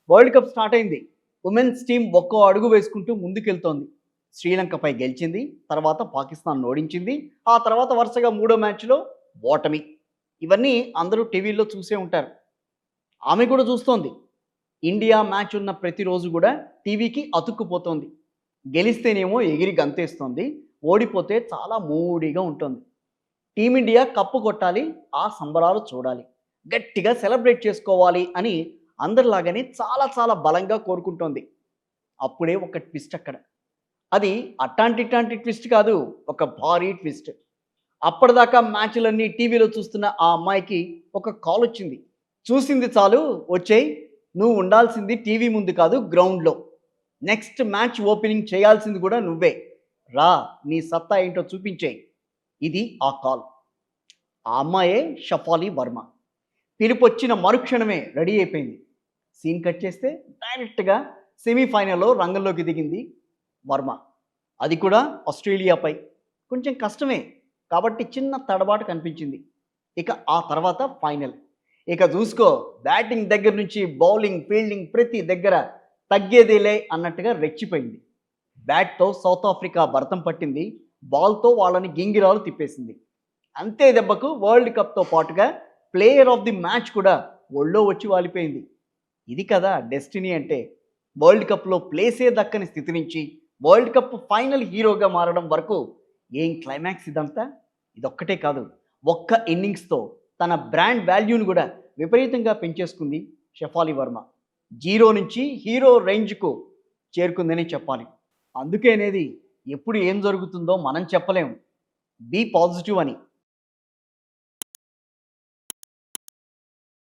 World cup start అయింది. Women's team ఒక్కో అడుగు వేసుకుంటూ ముందుకెళ్తోంది. శ్రీలంకపై గెలిచింది, తర్వాత పాకిస్తాన్ ఓడించింది, ఆ తర్వాత వరుసగా మూడో మ్యాచ్లో ఓటమి. ఇవన్నీ అందరూ టీవీల్లో చూసే ఉంటారు. ఆమె కూడా చూస్తోంది. ఇండియా మ్యాచ్ ఉన్న ప్రతిరోజు కూడా టీవీకి అతుక్కుపోతోంది. గెలిస్తేనేమో ఎగిరి గంతేస్తోంది, ఓడిపోతే చాలా మూడీగా ఉంటుంది. టీమిండియా కప్పు కొట్టాలి, ఆ సంబరాలు చూడాలి, గట్టిగా సెలబ్రేట్ చేసుకోవాలి అని అందరిలాగానే చాలా చాలా బలంగా కోరుకుంటోంది. అప్పుడే ఒక ట్విస్ట్ అక్కడ. అది అట్టాంటి ట్విస్ట్ కాదు, ఒక భారీ ట్విస్ట్. అప్పటిదాకా మ్యాచ్‌లన్నీ టీవీలో చూస్తున్న ఆ అమ్మాయికి ఒక కాల్ వచ్చింది. చూసింది చాలు, వచ్చేయ్, నువ్వు ఉండాల్సింది టీవీ ముందు కాదు గ్రౌండ్‌లో. నెక్స్ట్ మ్యాచ్ ఓపెనింగ్ చేయాల్సింది కూడా నువ్వే. రా, నీ సత్తా ఏంటో చూపించేయ్. ఇది ఆ కాల్. ఆ అమ్మాయే షఫాలి వర్మ. పిలుపొచ్చిన మరుక్షణమే రెడీ అయిపోయింది. సీన్ కట్ చేస్తే డైరెక్ట్‌గా సెమీఫైనల్‌లో రంగంలోకి దిగింది వర్మ. అది కూడా ఆస్ట్రేలియాపై. కొంచెం కష్టమే కాబట్టి చిన్న తడబాటు కనిపించింది. ఇక ఆ తర్వాత ఫైనల్. ఇక చూసుకో, బ్యాటింగ్ దగ్గర నుంచి బౌలింగ్, ఫీల్డింగ్ ప్రతి దగ్గర తగ్గేదేలే అన్నట్టుగా రెచ్చిపోయింది. బ్యాట్‌తో సౌత్ ఆఫ్రికా భరతం పట్టింది, బాల్‌తో వాళ్ళని గింగిరాలు తిప్పేసింది. అంతే దెబ్బకు వరల్డ్ కప్‌తో పాటుగా ప్లేయర్ ఆఫ్ ది మ్యాచ్ కూడా ఒళ్ళో వచ్చి వాలిపోయింది. ఇది కదా డెస్టినీ అంటే. వరల్డ్ కప్‌లో ప్లేసే దక్కని స్థితి నుంచి వరల్డ్ కప్ ఫైనల్ హీరోగా మారడం వరకు ఏం క్లైమాక్స్ ఇదంతా! ఇదొక్కటే కాదు, ఒక్క ఇన్నింగ్స్‌తో తన బ్రాండ్ వాల్యూని కూడా విపరీతంగా పెంచేసుకుంది షెఫాలి వర్మ. జీరో నుంచి హీరో రేంజ్‌కు చేరుకుందనే చెప్పాలి. అందుకే అనేది ఎప్పుడు ఏం జరుగుతుందో మనం చెప్పలేం. బీ పాజిటివ్ అని.